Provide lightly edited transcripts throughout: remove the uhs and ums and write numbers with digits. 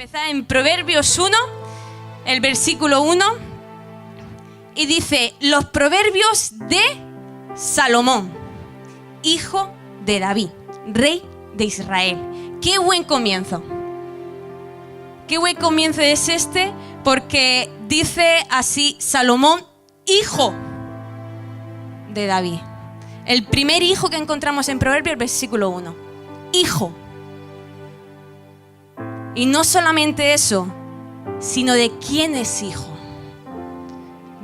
empezar en Proverbios 1, el versículo 1, y dice: los proverbios de Salomón, hijo de David, rey de Israel. ¡Qué buen comienzo! ¡Qué buen comienzo es este! Porque dice así: Salomón, hijo de David. El primer hijo que encontramos en Proverbios, el versículo 1. Hijo. Y no solamente eso, sino de quién es hijo.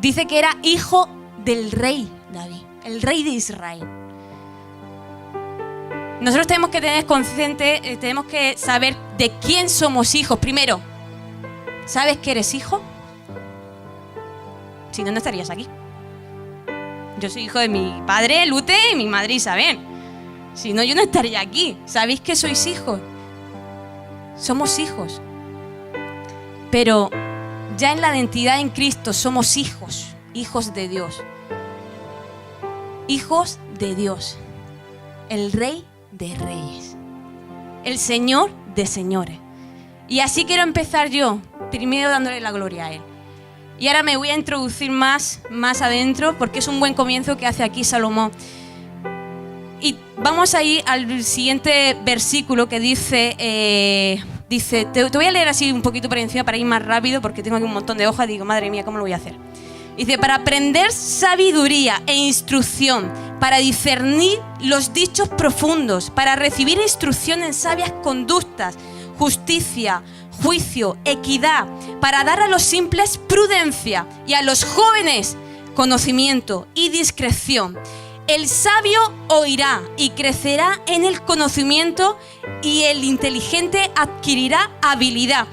Dice que era hijo del rey David, el rey de Israel. Nosotros tenemos que tener consciente, tenemos que saber de quién somos hijos. Primero, ¿sabes que eres hijo? Si no, no estarías aquí. Yo soy hijo de mi padre, Lute, y mi madre, Isabel. Si no, yo no estaría aquí. ¿Sabéis que sois hijos? Somos hijos. Pero ya en la identidad en Cristo somos hijos, hijos de Dios. Hijos de Dios. El Rey de Reyes. El Señor de Señores. Y así quiero empezar yo, primero dándole la gloria a Él. Y ahora me voy a introducir más adentro, porque es un buen comienzo que hace aquí Salomón. Y vamos a ir al siguiente versículo que dice, te voy a leer así un poquito por encima para ir más rápido, porque tengo aquí un montón de hojas y digo, madre mía, ¿cómo lo voy a hacer? Dice: para aprender sabiduría e instrucción, para discernir los dichos profundos, para recibir instrucción en sabias conductas, justicia, juicio, equidad, para dar a los simples prudencia y a los jóvenes conocimiento y discreción. El sabio oirá y crecerá en el conocimiento, y el inteligente adquirirá habilidad.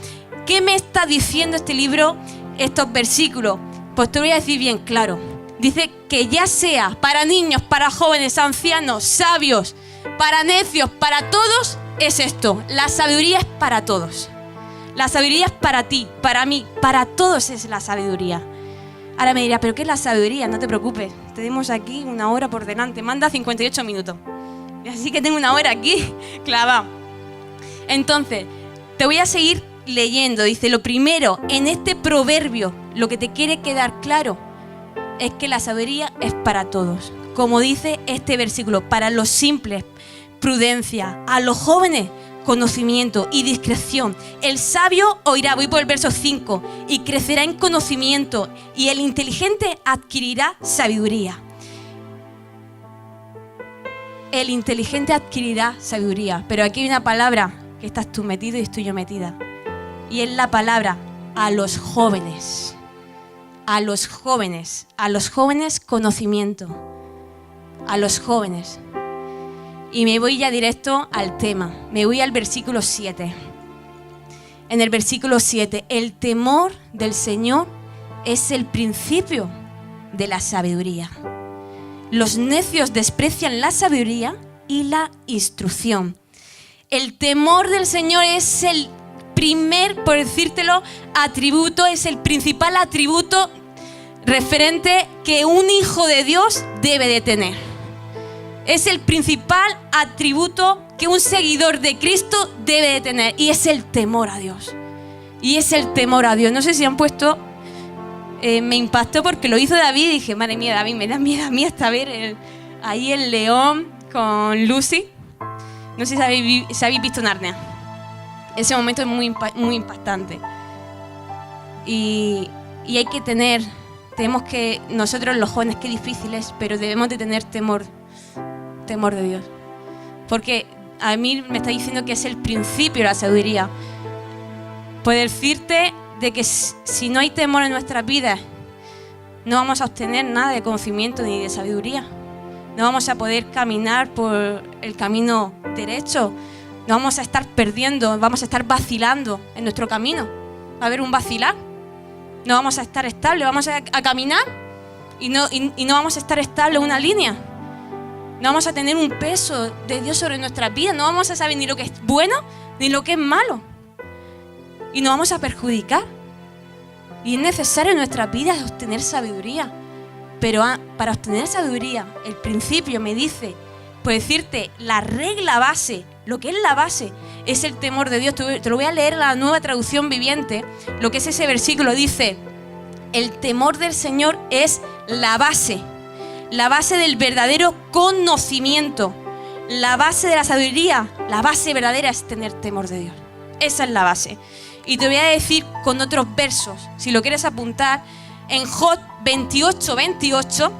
¿Qué me está diciendo este libro, estos versículos? Pues te voy a decir bien claro. Dice que ya sea para niños, para jóvenes, ancianos, sabios, para necios, para todos, es esto. La sabiduría es para todos. La sabiduría es para ti, para mí, para todos es la sabiduría. Ahora me dirás, ¿pero qué es la sabiduría? No te preocupes, tenemos aquí una hora por delante. Manda 58 minutos. Así que tengo una hora aquí clavada. Entonces, te voy a seguir leyendo. Dice: lo primero, en este proverbio, lo que te quiere quedar claro es que la sabiduría es para todos. Como dice este versículo, para los simples, prudencia, a los jóvenes, conocimiento y discreción. El sabio oirá, voy por el verso 5, y crecerá en conocimiento, y el inteligente adquirirá sabiduría. El inteligente adquirirá sabiduría. Pero aquí hay una palabra que estás tú metido y estoy yo metida. Y es la palabra a los jóvenes. A los jóvenes. A los jóvenes conocimiento. A los jóvenes. Y me voy ya directo al tema. Me voy al versículo 7. En el versículo 7, el temor del Señor es el principio de la sabiduría. Los necios desprecian la sabiduría y la instrucción. El temor del Señor es el primer, por decírtelo, atributo, es el principal atributo referente que un hijo de Dios debe de tener. Es el principal atributo que un seguidor de Cristo debe de tener, y es el temor a Dios. Y es el temor a Dios. No sé si han puesto, me impactó porque lo hizo David y dije, madre mía, David, me da miedo a mí hasta ver ahí el león con Lucy. No sé si habéis visto Narnia. Ese momento es muy impactante. Y hay que tenemos que, nosotros los jóvenes, qué difícil es, pero debemos de tener temor de Dios. Porque a mí me está diciendo que es el principio de la sabiduría. Puedo decirte de que si no hay temor en nuestras vidas, no vamos a obtener nada de conocimiento ni de sabiduría. No vamos a poder caminar por el camino derecho. No vamos a estar perdiendo, vamos a estar vacilando en nuestro camino. Va a haber un vacilar. No vamos a estar estables, vamos a caminar y no vamos a estar estables en una línea. No vamos a tener un peso de Dios sobre nuestras vidas. No vamos a saber ni lo que es bueno ni lo que es malo. Y nos vamos a perjudicar. Y es necesario en nuestras vidas obtener sabiduría. Pero para obtener sabiduría, el principio me dice, por decirte, la regla base, lo que es la base, es el temor de Dios. Te lo voy a leer en la Nueva Traducción Viviente. Lo que es ese versículo dice: el temor del Señor es la base del verdadero conocimiento, la base de la sabiduría. La base verdadera es tener temor de Dios. Esa es la base. Y te voy a decir con otros versos, si lo quieres apuntar, en Job 28:28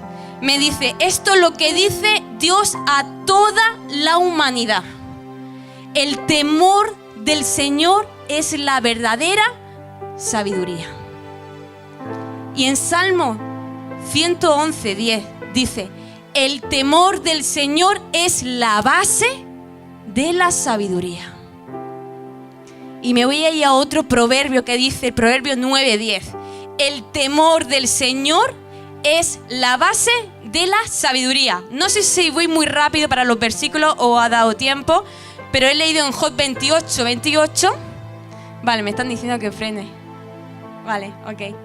me dice: esto es lo que dice Dios a toda la humanidad. El temor del Señor es la verdadera sabiduría. Y en Salmo 111:10 dice: el temor del Señor es la base de la sabiduría. Y me voy a ir a otro proverbio que dice, el proverbio 9:10. El temor del Señor es la base de la sabiduría. No sé si voy muy rápido para los versículos o ha dado tiempo, pero he leído en Job 28:28. Vale, me están diciendo que frene. Vale, ok.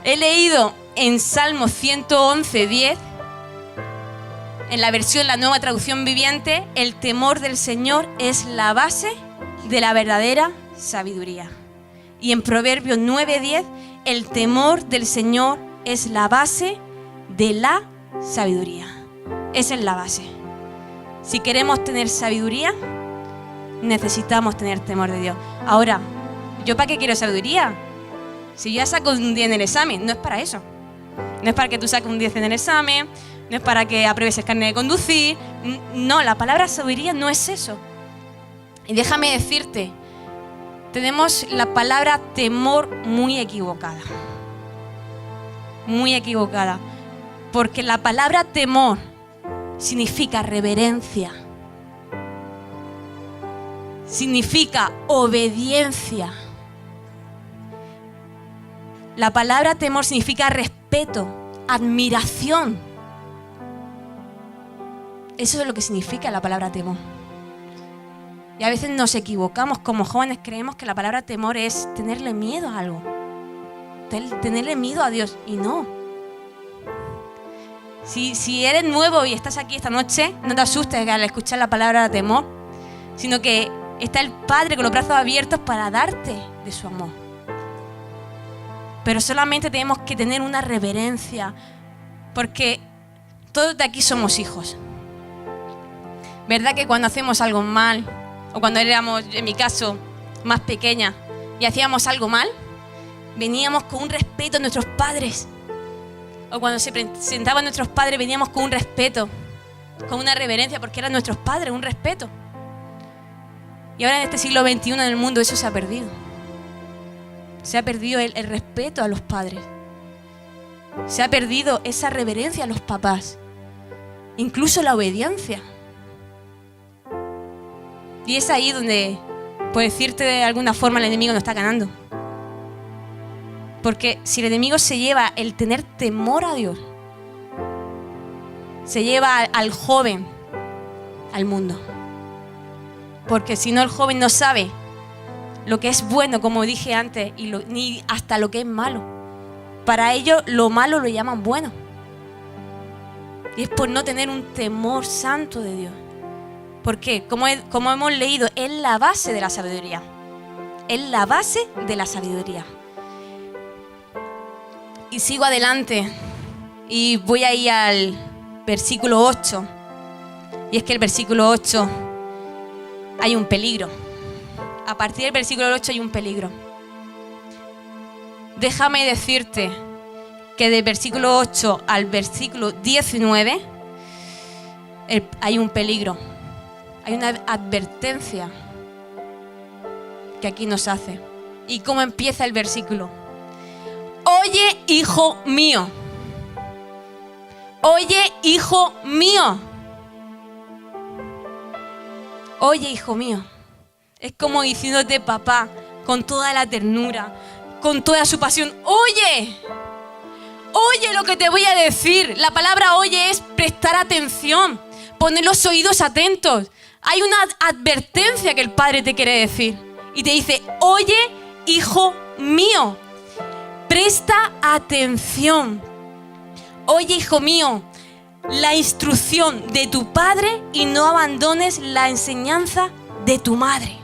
He leído en Salmo 111:10, en la versión, la Nueva Traducción Viviente: el temor del Señor es la base de la verdadera sabiduría. Y en Proverbios 9:10, el temor del Señor es la base de la sabiduría. Esa es la base. Si queremos tener sabiduría, necesitamos tener temor de Dios. Ahora, ¿yo para qué quiero sabiduría? Si yo ya saco un 10 en el examen, no es para eso. No es para que tú saques un 10 en el examen, no es para que apruebes el carnet de conducir. No, la palabra sabiduría no es eso. Y déjame decirte, tenemos la palabra temor muy equivocada. Muy equivocada. Porque la palabra temor significa reverencia. Significa obediencia. La palabra temor significa respeto, admiración. Eso es lo que significa la palabra temor. Y a veces nos equivocamos, como jóvenes creemos que la palabra temor es tenerle miedo a algo. Tenerle miedo a Dios, y no. Si eres nuevo y estás aquí esta noche, no te asustes al escuchar la palabra temor, sino que está el Padre con los brazos abiertos para darte de su amor. Pero solamente tenemos que tener una reverencia, porque todos de aquí somos hijos. ¿Verdad que cuando hacemos algo mal, o cuando éramos, en mi caso, más pequeña, y hacíamos algo mal, veníamos con un respeto a nuestros padres? O cuando se presentaban nuestros padres, veníamos con un respeto, con una reverencia, porque eran nuestros padres, un respeto. Y ahora en este siglo XXI en el mundo eso se ha perdido. Se ha perdido el respeto a los padres. Se ha perdido esa reverencia a los papás. Incluso la obediencia. Y es ahí donde, por decirte de alguna forma, el enemigo nos está ganando. Porque si el enemigo se lleva el tener temor a Dios, se lleva al joven al mundo. Porque si no, el joven no sabe lo que es bueno, como dije antes, ni hasta lo que es malo. Para ellos lo malo lo llaman bueno. Y es por no tener un temor santo de Dios. Porque, como hemos leído, es la base de la sabiduría. Es la base de la sabiduría. Y sigo adelante. Y voy a ir al versículo 8. Y es que el versículo 8 hay un peligro. A partir del versículo 8 hay un peligro. Déjame decirte que del versículo 8 al versículo 19 hay un peligro. Hay una advertencia que aquí nos hace. ¿Y cómo empieza el versículo? Oye, hijo mío. Oye, hijo mío. Oye, hijo mío. Es como diciéndote papá, con toda la ternura, con toda su pasión. Oye, oye lo que te voy a decir. La palabra oye es prestar atención, poner los oídos atentos. Hay una advertencia que el Padre te quiere decir. Y te dice, oye, hijo mío, presta atención. Oye, hijo mío, la instrucción de tu Padre y no abandones la enseñanza de tu madre.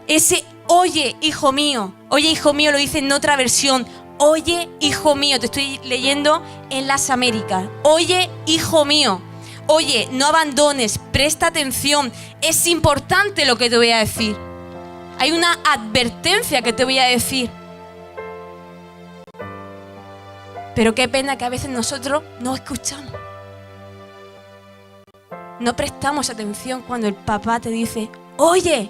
Ese oye, hijo mío, lo dice en otra versión. Oye, hijo mío, te estoy leyendo en las Américas. Oye, hijo mío. Oye, no abandones, presta atención. Es importante lo que te voy a decir. Hay una advertencia que te voy a decir. Pero qué pena que a veces nosotros no escuchamos. No prestamos atención cuando el papá te dice, oye,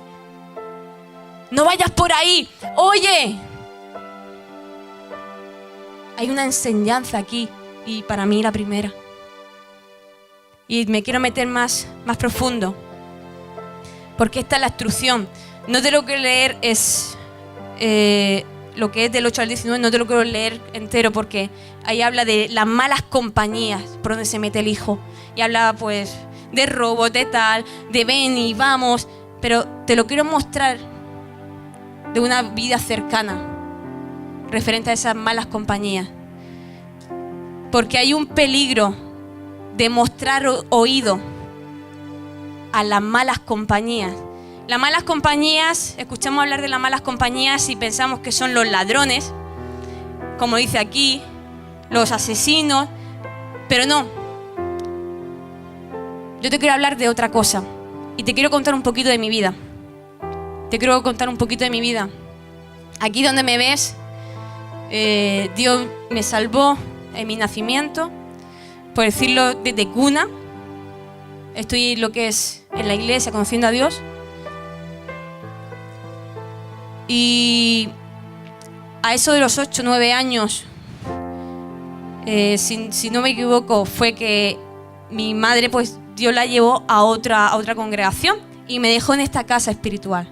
no vayas por ahí, oye. Hay una enseñanza aquí y para mí la primera. Y me quiero meter más profundo. Porque esta es la instrucción. No te lo quiero leer, es lo que es del 8 al 19, no te lo quiero leer entero porque ahí habla de las malas compañías por donde se mete el hijo. Y habla pues de robos, de tal, de ven y vamos. Pero te lo quiero mostrar de una vida cercana referente a esas malas compañías. Porque hay un peligro de mostrar oído a las malas compañías. Las malas compañías, escuchamos hablar de las malas compañías y pensamos que son los ladrones, como dice aquí, los asesinos, pero no. Yo te quiero hablar de otra cosa y te quiero contar un poquito de mi vida. Aquí donde me ves, Dios me salvó en mi nacimiento, por decirlo, desde cuna. Estoy lo que es en la iglesia, conociendo a Dios. Y a eso de los 8 o 9 años, si no me equivoco, fue que mi madre, pues Dios la llevó a otra congregación y me dejó en esta casa espiritual.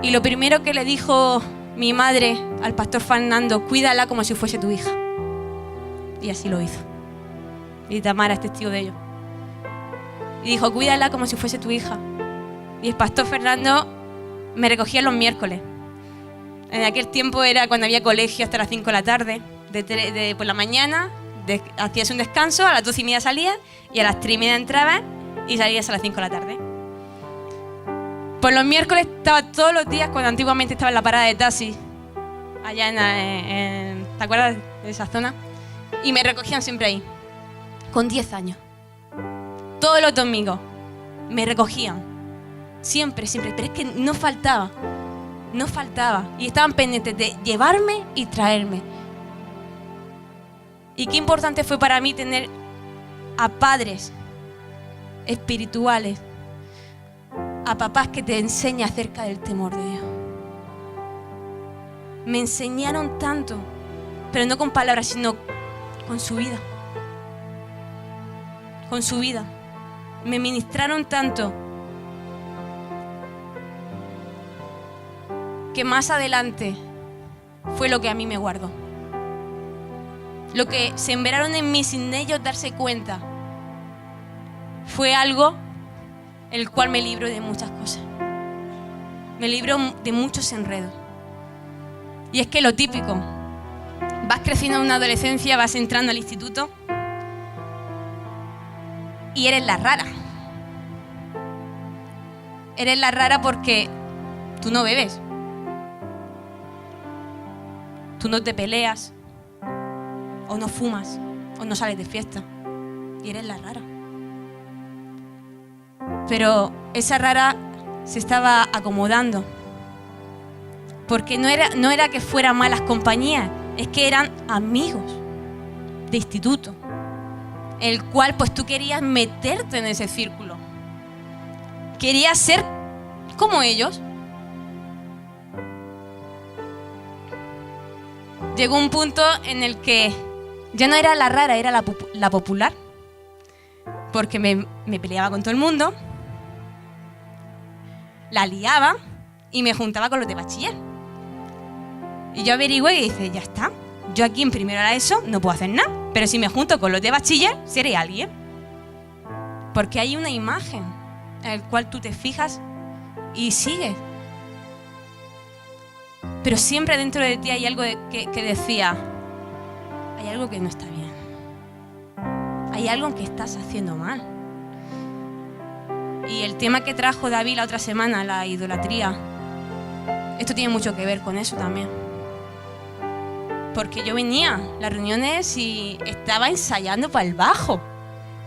Y lo primero que le dijo mi madre al pastor Fernando, cuídala como si fuese tu hija. Y así lo hizo. Y Tamara es testigo de ello. Y dijo, cuídala como si fuese tu hija. Y el pastor Fernando me recogía los miércoles. En aquel tiempo era cuando había colegio hasta las 5 de la tarde. Por la mañana hacías un descanso, a las 12:30 salías y a las 3:30 entrabas y salías a las 5 de la tarde. Por los miércoles estaba todos los días, cuando antiguamente estaba en la parada de taxi, allá ¿te acuerdas de esa zona? Y me recogían siempre ahí, con 10 años. Todos los domingos me recogían. Siempre, pero es que no faltaba. Y estaban pendientes de llevarme y traerme. Y qué importante fue para mí tener a padres espirituales, a papás que te enseñan acerca del temor de Dios. Me enseñaron tanto, pero no con palabras, sino con su vida. Con su vida. Me ministraron tanto que más adelante fue lo que a mí me guardó. Lo que sembraron en mí sin ellos darse cuenta fue algo el cual me libró de muchas cosas. Me libró de muchos enredos. Y es que lo típico, vas creciendo en una adolescencia, vas entrando al instituto y eres la rara. Eres la rara porque tú no bebes. Tú no te peleas, o no fumas, o no sales de fiesta. Y eres la rara. Pero esa rara se estaba acomodando. Porque no era que fueran malas compañías, es que eran amigos de instituto. El cual pues tú querías meterte en ese círculo. Querías ser como ellos. Llegó un punto en el que ya no era la rara, era la popular. Porque me peleaba con todo el mundo, la liaba y me juntaba con los de bachiller. Y yo averigüé y dije, ya está, yo aquí en primero de ESO no puedo hacer nada, pero si me junto con los de bachiller, seré alguien. Porque hay una imagen en la cual tú te fijas y sigues. Pero siempre dentro de ti hay algo que decía, hay algo que no está bien. Hay algo que estás haciendo mal. Y el tema que trajo David la otra semana, la idolatría, esto tiene mucho que ver con eso también. Porque yo venía a las reuniones y estaba ensayando para el bajo,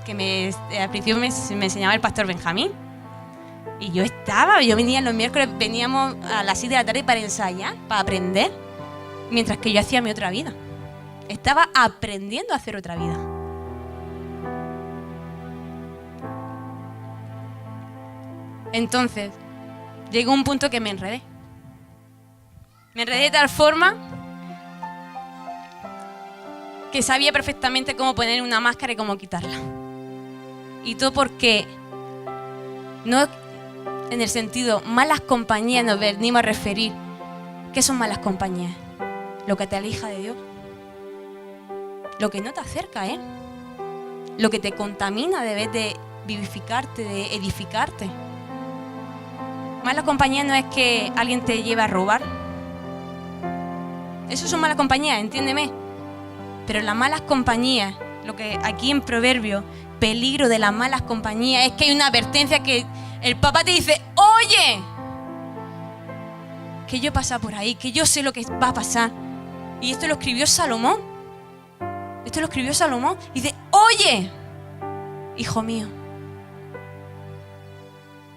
que al principio me enseñaba el pastor Benjamín. Y yo venía los miércoles, veníamos a las 7 de la tarde para ensayar, para aprender, mientras que yo hacía mi otra vida. Estaba aprendiendo a hacer otra vida. Entonces, llegó un punto que me enredé. Me enredé de tal forma que sabía perfectamente cómo poner una máscara y cómo quitarla. Y todo porque no en el sentido malas compañías nos venimos a referir. ¿Qué son malas compañías? Lo que te aleja de Dios. Lo que no te acerca, lo que te contamina de vez de vivificarte, de edificarte. Malas compañías no es que alguien te lleve a robar. Eso son malas compañías, entiéndeme. Pero las malas compañías, lo que aquí en Proverbios, peligro de las malas compañías, es que hay una advertencia que el papá te dice, oye, que yo he pasado por ahí, que yo sé lo que va a pasar. Y esto lo escribió Salomón. Y dice, oye, hijo mío,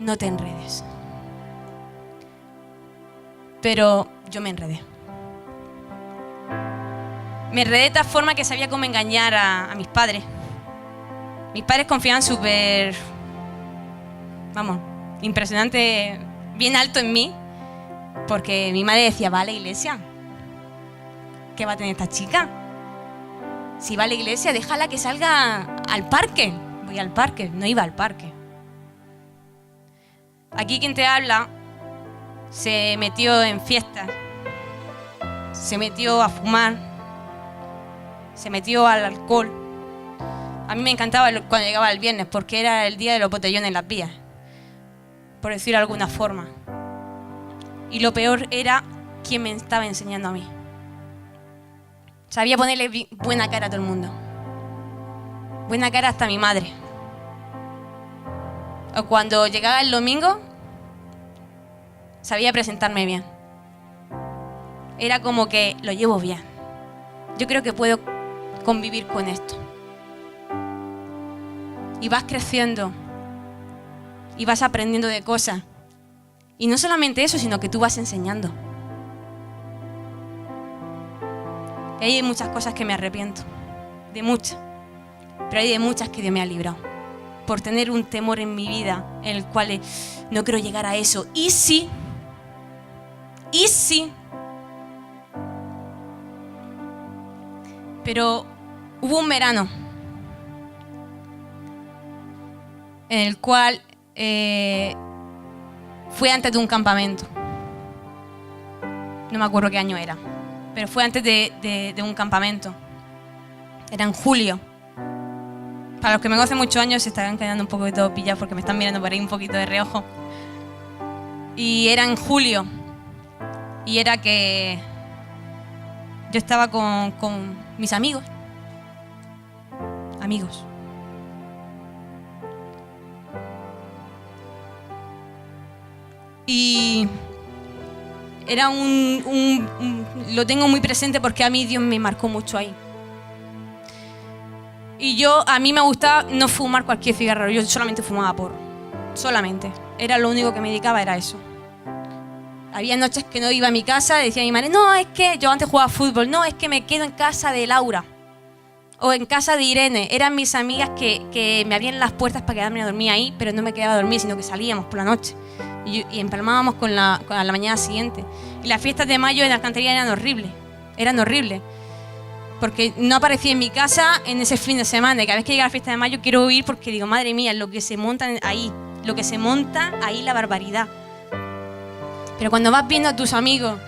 no te enredes. Pero yo me enredé. Me enredé de tal forma que sabía cómo engañar a mis padres. Mis padres confiaban súper, impresionante, bien alto en mí. Porque mi madre decía, va a la iglesia. ¿Qué va a tener esta chica? Si va a la iglesia, déjala que salga al parque. Voy al parque, no iba al parque. Aquí quien te habla se metió en fiestas, se metió a fumar, se metió al alcohol. A mí me encantaba cuando llegaba el viernes porque era el día de los botellones en las vías, por decirlo de alguna forma. Y lo peor era quien me estaba enseñando a mí. Sabía ponerle buena cara a todo el mundo. Buena cara hasta a mi madre. O cuando llegaba el domingo, sabía presentarme bien. Era como que lo llevo bien. Yo creo que puedo convivir con esto. Y vas creciendo. Y vas aprendiendo de cosas. Y no solamente eso, sino que tú vas enseñando. Y hay muchas cosas que me arrepiento. De muchas. Pero hay de muchas que Dios me ha librado. Por tener un temor en mi vida en el cual no quiero llegar a eso. ¿Y sí? Pero hubo un verano en el cual fue antes de un campamento. No me acuerdo qué año era, pero fue antes de un campamento. Era en julio. Para los que me conocen muchos años se estarán quedando un poco de todo pillados porque me están mirando por ahí un poquito de reojo. Y era en julio. Y era que yo estaba con mis amigos. Y era lo tengo muy presente porque a mí Dios me marcó mucho ahí. Y a mí me gustaba no fumar cualquier cigarro, yo solamente fumaba porro. Solamente. Era lo único que me dedicaba, era eso. Había noches que no iba a mi casa, decía a mi madre, no, es que yo antes jugaba fútbol, no, es que me quedo en casa de Laura. O en casa de Irene. Eran mis amigas que me abrían las puertas para quedarme a dormir ahí, pero no me quedaba a dormir, sino que salíamos por la noche. Y empalmábamos con la mañana siguiente. Y las fiestas de mayo en la alcantarilla eran horribles. Porque no aparecía en mi casa en ese fin de semana. Y cada vez que llega la fiesta de mayo quiero ir porque digo, madre mía, lo que se monta ahí, la barbaridad. Pero cuando vas viendo a tus amigos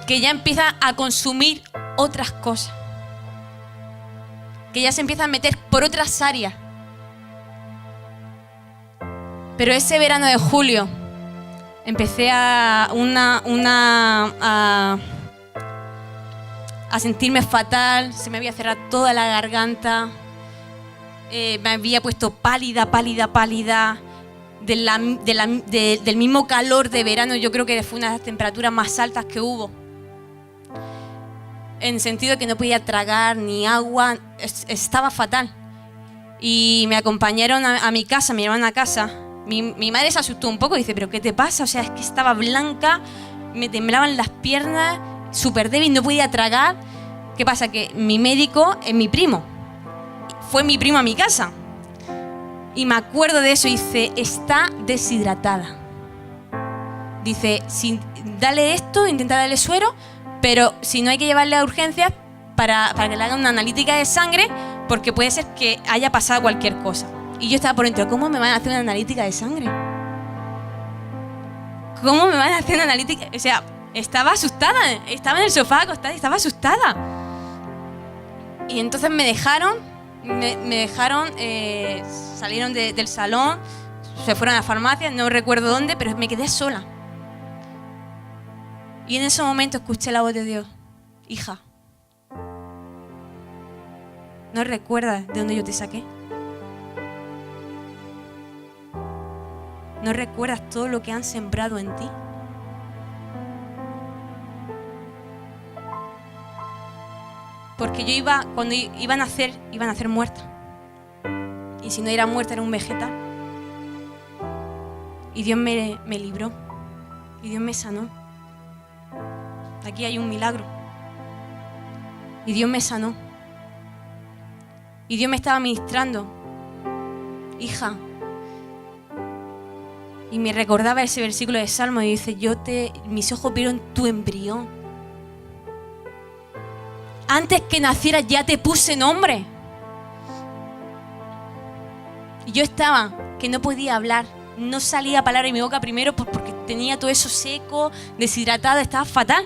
que ya empiezan a consumir otras cosas, que ya se empiezan a meter por otras áreas. Pero ese verano de julio empecé a sentirme fatal, se me había cerrado toda la garganta, me había puesto pálida, del mismo calor de verano. Yo creo que fue una de las temperaturas más altas que hubo. En el sentido de que no podía tragar ni agua, estaba fatal. Y me acompañaron a mi casa, me llevaron a casa. Mi madre se asustó un poco y dice, ¿pero qué te pasa? O sea, es que estaba blanca, me temblaban las piernas, súper débil, no podía tragar. ¿Qué pasa? Que mi médico es mi primo. Fue mi primo a mi casa. Y me acuerdo de eso y dice, está deshidratada. Dice, dale esto, intenta darle suero, pero si no hay que llevarle a urgencias para que le hagan una analítica de sangre, porque puede ser que haya pasado cualquier cosa. Y yo estaba por dentro, ¿cómo me van a hacer una analítica de sangre? ¿Cómo me van a hacer una analítica? O sea, estaba asustada, estaba en el sofá acostada y estaba asustada. Y entonces me dejaron, salieron del salón, se fueron a la farmacia, no recuerdo dónde, pero me quedé sola. Y en ese momento escuché la voz de Dios, hija, ¿no recuerdas de dónde yo te saqué? ¿No recuerdas todo lo que han sembrado en ti? Porque yo cuando iba a nacer muerta. Y si no era muerta, era un vegetal. Y Dios me libró. Y Dios me sanó. Aquí hay un milagro. Y Dios me sanó. Y Dios me estaba ministrando. Hija. Y me recordaba ese versículo de Salmo y dice, mis ojos vieron tu embrión. Antes que nacieras ya te puse nombre. Y yo estaba, que no podía hablar. No salía palabra de mi boca primero porque tenía todo eso seco, deshidratado, estaba fatal.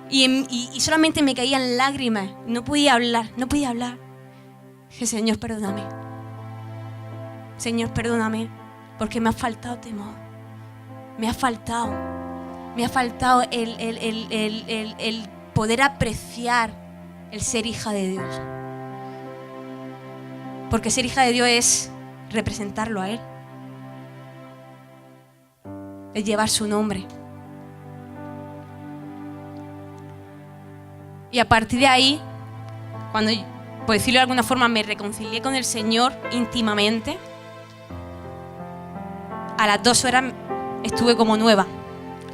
Y solamente me caían lágrimas. No podía hablar. Dije, Señor, perdóname. Señor, perdóname. Porque me ha faltado temor. Me ha faltado el poder apreciar el ser hija de Dios. Porque ser hija de Dios es representarlo a Él. Es llevar su nombre. Y a partir de ahí, cuando, por decirlo de alguna forma, me reconcilié con el Señor íntimamente, a las 2 horas estuve como nueva,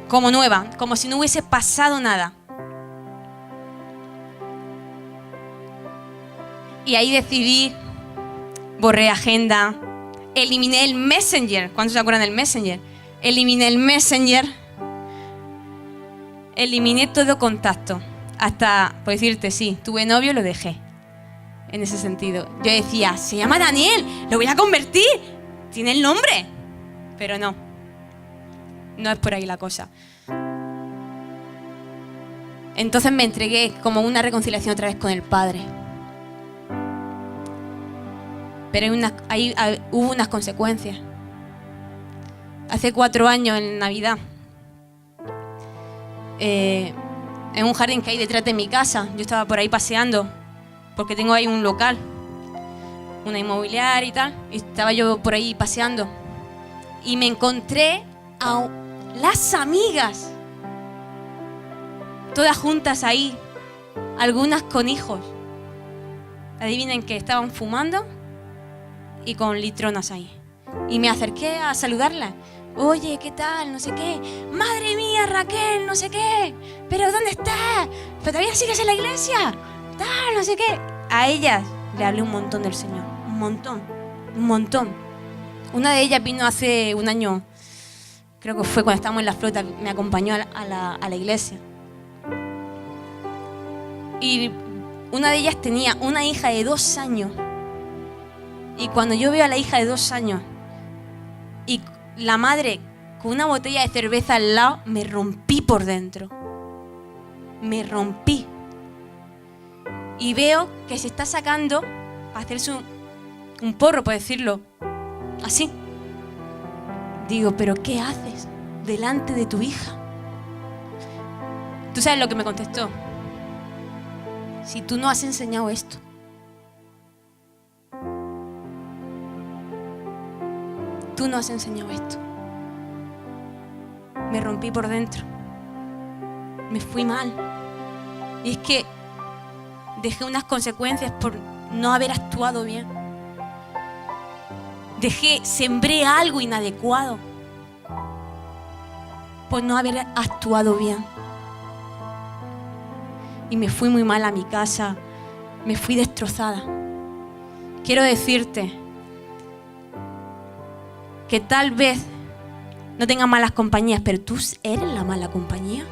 como si no hubiese pasado nada. Y ahí decidí, borré agenda, eliminé el Messenger. ¿Cuántos se acuerdan del Messenger? Eliminé el Messenger, eliminé todo contacto. Hasta, por decirte, sí, tuve novio, lo dejé. En ese sentido. Yo decía, se llama Daniel, lo voy a convertir, tiene el nombre. Pero no es por ahí la cosa. Entonces me entregué como una reconciliación otra vez con el Padre. Pero hubo unas consecuencias. Hace 4 años, en Navidad, en un jardín que hay detrás de mi casa, yo estaba por ahí paseando, porque tengo ahí un local, una inmobiliaria y tal, y estaba yo por ahí paseando. Y me encontré a las amigas, todas juntas ahí, algunas con hijos. Adivinen qué, estaban fumando y con litronas ahí. Y me acerqué a saludarlas. Oye, ¿qué tal? No sé qué. Madre mía, Raquel, no sé qué. ¿Pero dónde estás? ¿Pero todavía sigues en la iglesia? Tal, no sé qué. A ellas le hablé un montón del Señor. Un montón. Una de ellas vino hace un año, creo que fue cuando estábamos en la flota, me acompañó a la iglesia. Y una de ellas tenía una hija de 2 años. Y cuando yo veo a la hija de 2 años y la madre con una botella de cerveza al lado, me rompí por dentro. Me rompí. Y veo que se está sacando para hacerse un porro, por decirlo así. Digo, ¿pero qué haces delante de tu hija? ¿Tú sabes lo que me contestó? Si tú no has enseñado esto. tú nos has enseñado esto. Me rompí por dentro. Me fui mal. Y es que dejé unas consecuencias por no haber actuado bien. Sembré algo inadecuado por no haber actuado bien. Y me fui muy mal a mi casa. Me fui destrozada. Quiero decirte que tal vez no tengas malas compañías, pero tú eres la mala compañía.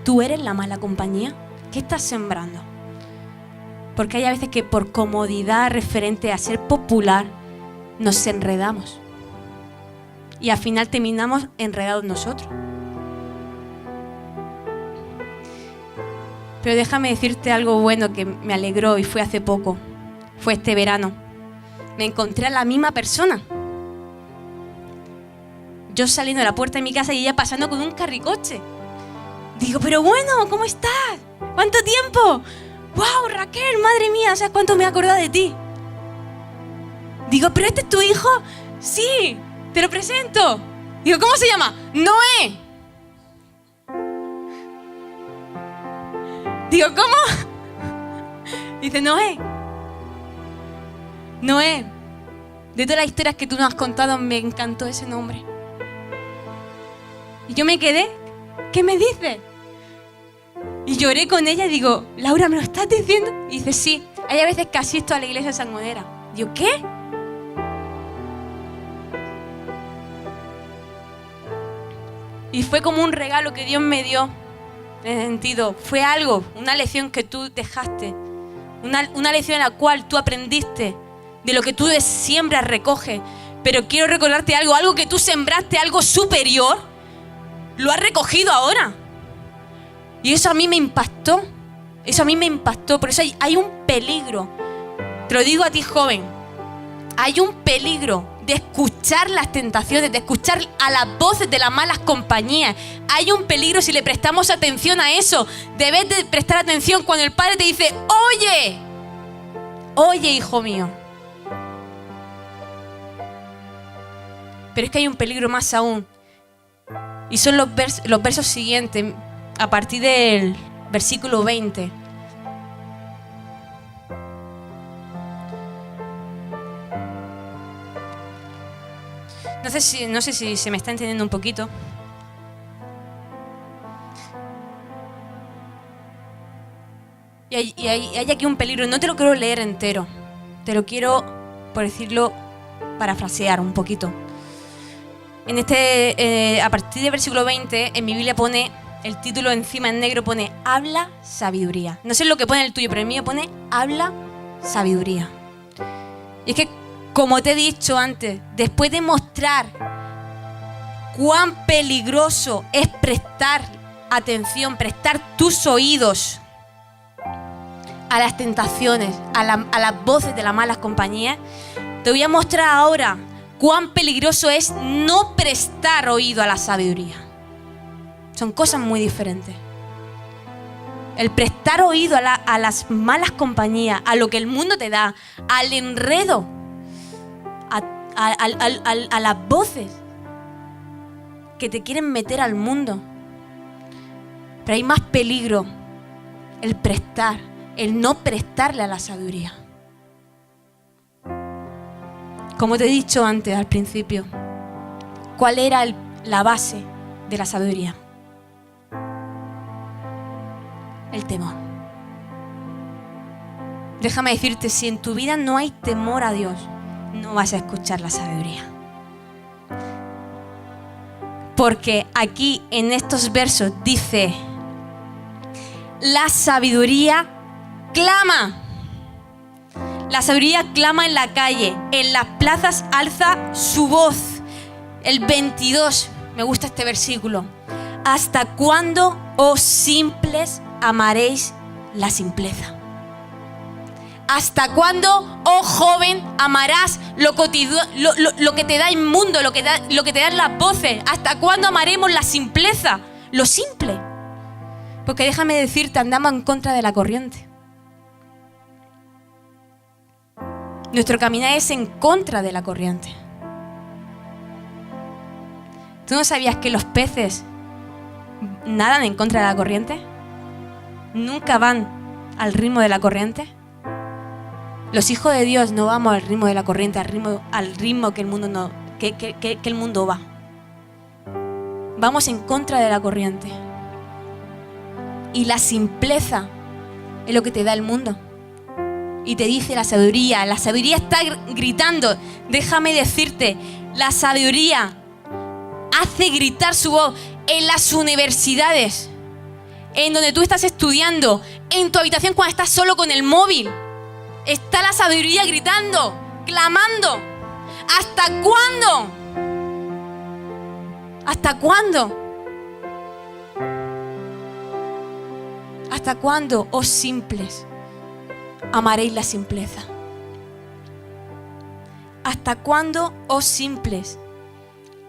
Tú eres la mala compañía. ¿Qué estás sembrando? Porque hay a veces que por comodidad referente a ser popular nos enredamos. Y al final terminamos enredados nosotros. Pero déjame decirte algo bueno que me alegró y fue hace poco. Fue este verano. Me encontré a la misma persona. Yo saliendo de la puerta de mi casa y ella pasando con un carricoche. Digo, pero bueno, ¿cómo estás? ¿Cuánto tiempo? ¡Wow, Raquel, madre mía! ¿Sabes cuánto me he acordado de ti? Digo, ¿pero este es tu hijo? Sí, te lo presento. Digo, ¿cómo se llama? Noé. Digo, ¿cómo? Dice, Noé. Noé. De todas las historias que tú nos has contado, me encantó ese nombre. Y yo me quedé, ¿qué me dices? Y lloré con ella y digo, Laura, ¿me lo estás diciendo? Y dice, sí, hay a veces que asisto a la iglesia sangonera. Digo, ¿qué? Y fue como un regalo que Dios me dio. En ese sentido, fue algo, una lección que tú dejaste. Una lección en la cual tú aprendiste de lo que tú siembras, recoges. Pero quiero recordarte algo que tú sembraste, algo superior, lo has recogido ahora. Y eso a mí me impactó. Eso a mí me impactó. Por eso hay un peligro. Te lo digo a ti, joven. Hay un peligro de escuchar las tentaciones, de escuchar a las voces de las malas compañías. Hay un peligro si le prestamos atención a eso. Debes de prestar atención cuando el Padre te dice, oye, oye, hijo mío. Pero es que hay un peligro más aún. Y son los versos siguientes. A partir del versículo 20. No sé si se me está entendiendo un poquito. Y hay aquí un peligro. No te lo quiero leer entero. Te lo quiero, por decirlo, parafrasear un poquito. A partir del versículo 20, en mi Biblia pone... El título encima en negro pone habla sabiduría. No sé lo que pone el tuyo, pero el mío pone habla sabiduría. Y es que, como te he dicho antes, después de mostrar cuán peligroso es prestar atención, prestar tus oídos a las tentaciones, a las voces de las malas compañías, te voy a mostrar ahora cuán peligroso es no prestar oído a la sabiduría. Son cosas muy diferentes. El prestar oído a las malas compañías, a lo que el mundo te da, al enredo, a las voces que te quieren meter al mundo. Pero hay más peligro el no prestarle a la sabiduría. Como te he dicho antes, al principio, ¿cuál era la base de la sabiduría? El temor. Déjame decirte, si en tu vida no hay temor a Dios, no vas a escuchar la sabiduría. Porque aquí en estos versos dice, la sabiduría clama. La sabiduría clama en la calle, en las plazas alza su voz. El 22, me gusta este versículo. ¿Hasta cuándo, oh simples, amaréis la simpleza? ¿Hasta cuándo, oh joven, amarás lo que te da inmundo, lo que te dan las voces? ¿Hasta cuándo amaremos la simpleza, lo simple? Porque déjame decirte, andamos en contra de la corriente. Nuestro caminar es en contra de la corriente. ¿Tú no sabías que los peces nadan en contra de la corriente? Nunca van al ritmo de la corriente. Los hijos de Dios no vamos al ritmo de la corriente, al ritmo que el mundo no, que el mundo va. Vamos en contra de la corriente. Y la simpleza es lo que te da el mundo. Y te dice la sabiduría está gritando. Déjame decirte, la sabiduría hace gritar su voz en las universidades, en donde tú estás estudiando, en tu habitación cuando estás solo con el móvil. Está la sabiduría gritando, clamando. ¿Hasta cuándo? ¿Hasta cuándo? ¿Hasta cuándo, oh simples, amaréis la simpleza? ¿Hasta cuándo, oh simples,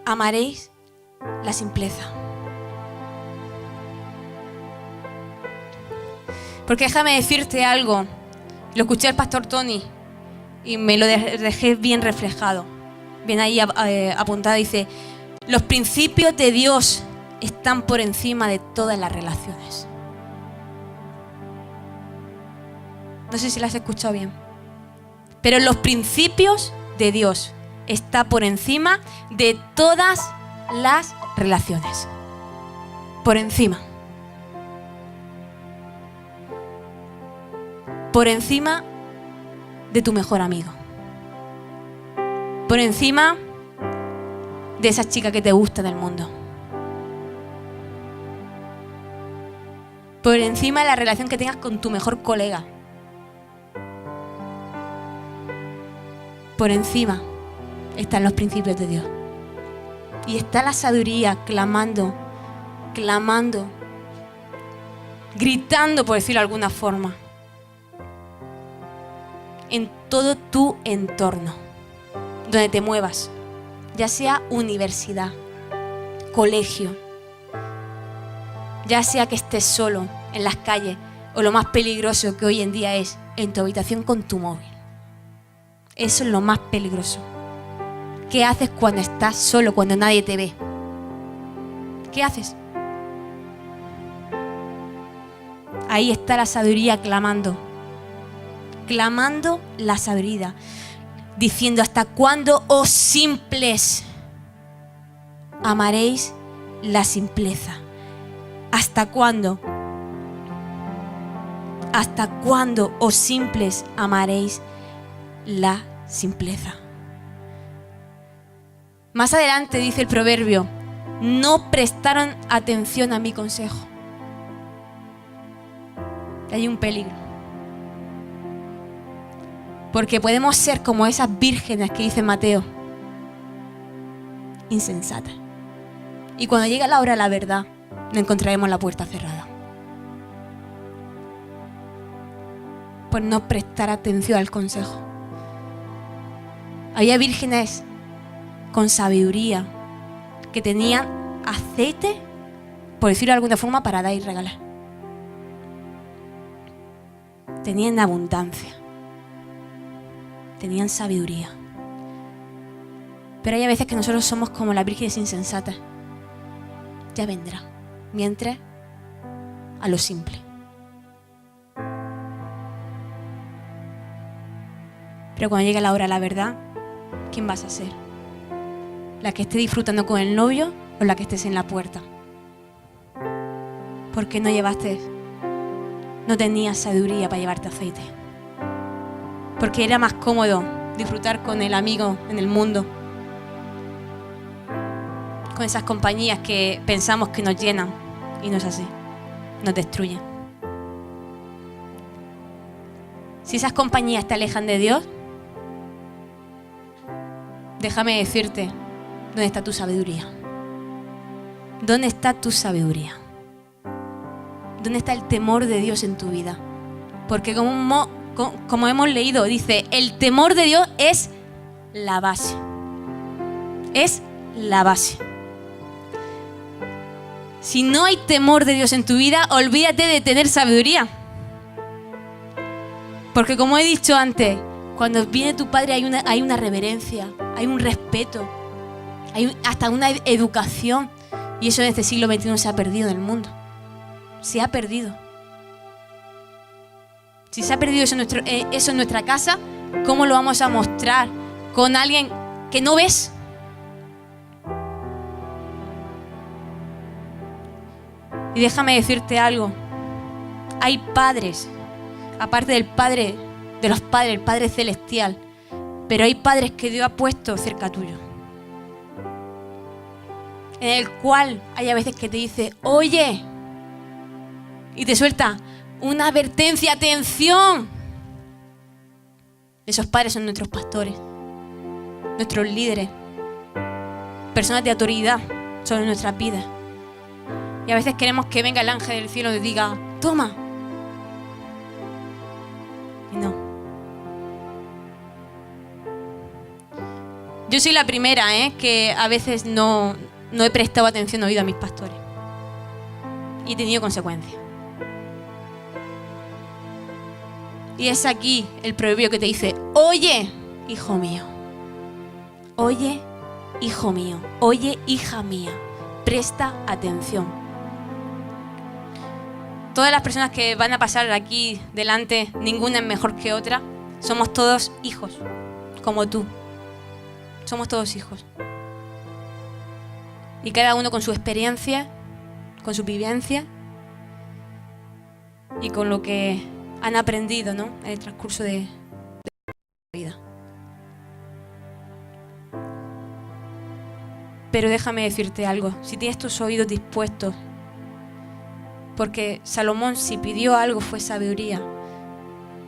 amaréis la simpleza? Porque déjame decirte algo. Lo escuché al pastor Tony y me lo dejé bien reflejado. Bien ahí apuntado. Dice, los principios de Dios están por encima de todas las relaciones. No sé si las has escuchado bien. Pero los principios de Dios están por encima de todas las relaciones. Por encima. Por encima de tu mejor amigo. Por encima de esa chica que te gusta del mundo. Por encima de la relación que tengas con tu mejor colega. Por encima están los principios de Dios. Y está la sabiduría clamando, gritando, por decirlo de alguna forma, en todo tu entorno, donde te muevas, ya sea universidad, colegio, ya sea que estés solo en las calles, o lo más peligroso que hoy en día es en tu habitación con tu móvil. Eso es lo más peligroso. ¿Qué haces cuando estás solo, cuando nadie te ve? ¿Qué haces? Ahí está la sabiduría clamando la sabiduría, diciendo, ¿hasta cuándo, oh simples, amaréis la simpleza? ¿Hasta cuándo? ¿Hasta cuándo, oh simples, amaréis la simpleza? Más adelante dice el proverbio, no prestaron atención a mi consejo. Hay un peligro. Porque podemos ser como esas vírgenes que dice Mateo, insensatas. Y cuando llega la hora de la verdad, nos encontraremos la puerta cerrada. Por no prestar atención al consejo. Había vírgenes con sabiduría que tenían aceite, por decirlo de alguna forma, para dar y regalar. Tenían abundancia. Tenían sabiduría. Pero hay a veces que nosotros somos como las vírgenes insensatas. Ya vendrá. Mientras, a lo simple. Pero cuando llegue la hora de la verdad, ¿quién vas a ser? ¿La que esté disfrutando con el novio o la que estés en la puerta? ¿Por qué no tenías sabiduría para llevarte aceite? Porque era más cómodo disfrutar con el amigo en el mundo, con esas compañías que pensamos que nos llenan y no es así, nos destruyen. Si esas compañías te alejan de Dios, déjame decirte, ¿dónde está tu sabiduría? ¿Dónde está tu sabiduría? ¿Dónde está el temor de Dios en tu vida? Porque como hemos leído, dice, el temor de Dios es la base. Es la base. Si no hay temor de Dios en tu vida, olvídate de tener sabiduría. Porque como he dicho antes, Cuando viene tu padre hay una reverencia, hay un respeto, hay hasta una educación. Y eso en este siglo XXI se ha perdido en el mundo. Se ha perdido. Si se ha perdido eso en nuestra casa, ¿cómo lo vamos a mostrar con alguien que no ves? Y déjame decirte algo. Hay padres, aparte del Padre de los padres, el Padre celestial, pero hay padres que Dios ha puesto cerca tuyo, en el cual hay a veces que te dice, oye, y te suelta una advertencia, atención. Esos padres son nuestros pastores, nuestros líderes, personas de autoridad sobre nuestras vidas. Y a veces queremos que venga el ángel del cielo y diga, toma. Y no. Yo soy la primera, que a veces no he prestado atención oído a mis pastores. Y he tenido consecuencias. Y es aquí el proverbio que te dice, oye, hijo mío. Oye, hijo mío. Oye, hija mía. Presta atención. Todas las personas que van a pasar aquí delante, ninguna es mejor que otra. Somos todos hijos, como tú. Somos todos hijos. Y cada uno con su experiencia, con su vivencia y con lo que han aprendido, ¿no?, en el transcurso de la vida. Pero déjame decirte algo. Si tienes tus oídos dispuestos, porque Salomón, si pidió algo, fue sabiduría.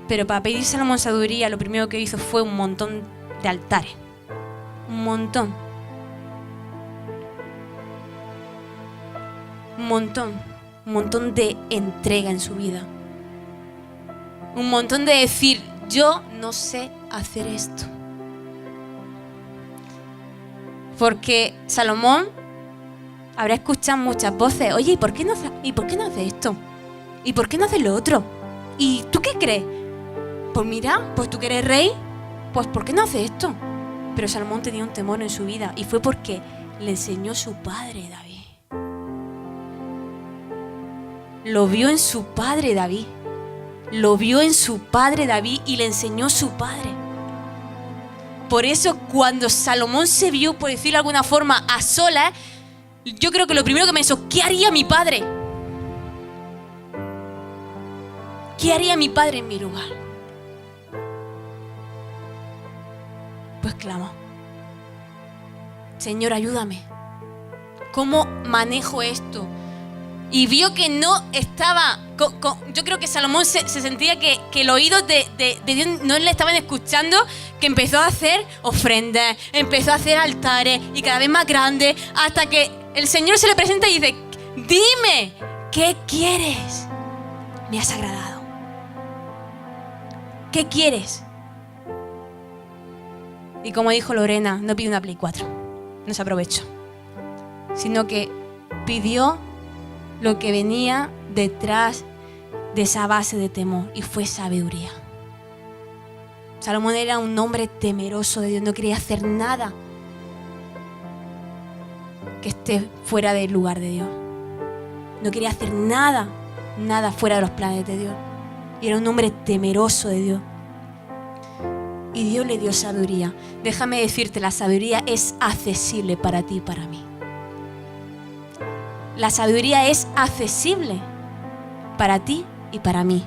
Pero para pedir Salomón sabiduría, lo primero que hizo fue un montón de altares. Un montón. Un montón de entrega en su vida. Un montón de decir, yo no sé hacer esto. Porque Salomón habrá escuchado muchas voces. Oye, ¿y por qué no hace esto? ¿Y por qué no hace lo otro? ¿Y tú qué crees? Pues mira, pues tú que eres rey, pues ¿por qué no hace esto? Pero Salomón tenía un temor en su vida y fue porque le enseñó su padre David. Lo vio en su padre David. Lo vio en su padre David y le enseñó su padre. Por eso cuando Salomón se vio, por decirlo de alguna forma, a solas, yo creo que lo primero que pensó, ¿qué haría mi padre? ¿Qué haría mi padre en mi lugar? Pues clamó, Señor, ayúdame. ¿Cómo manejo esto? Y vio que no estaba... Yo creo que Salomón se sentía que el oído de Dios no le estaban escuchando, que empezó a hacer ofrendas, empezó a hacer altares y cada vez más grandes, hasta que el Señor se le presenta y dice, dime, ¿qué quieres? Me has agradado. ¿Qué quieres? Y como dijo Lorena, no pidió una Play 4, no se aprovechó, sino que pidió lo que venía detrás de esa base de temor, y fue sabiduría. Salomón era un hombre temeroso de Dios, no quería hacer nada que esté fuera del lugar de Dios. No quería hacer nada fuera de los planes de Dios. Y era un hombre temeroso de Dios. Y Dios le dio sabiduría. Déjame decirte, la sabiduría es accesible para ti y para mí. La sabiduría es accesible para ti y para mí.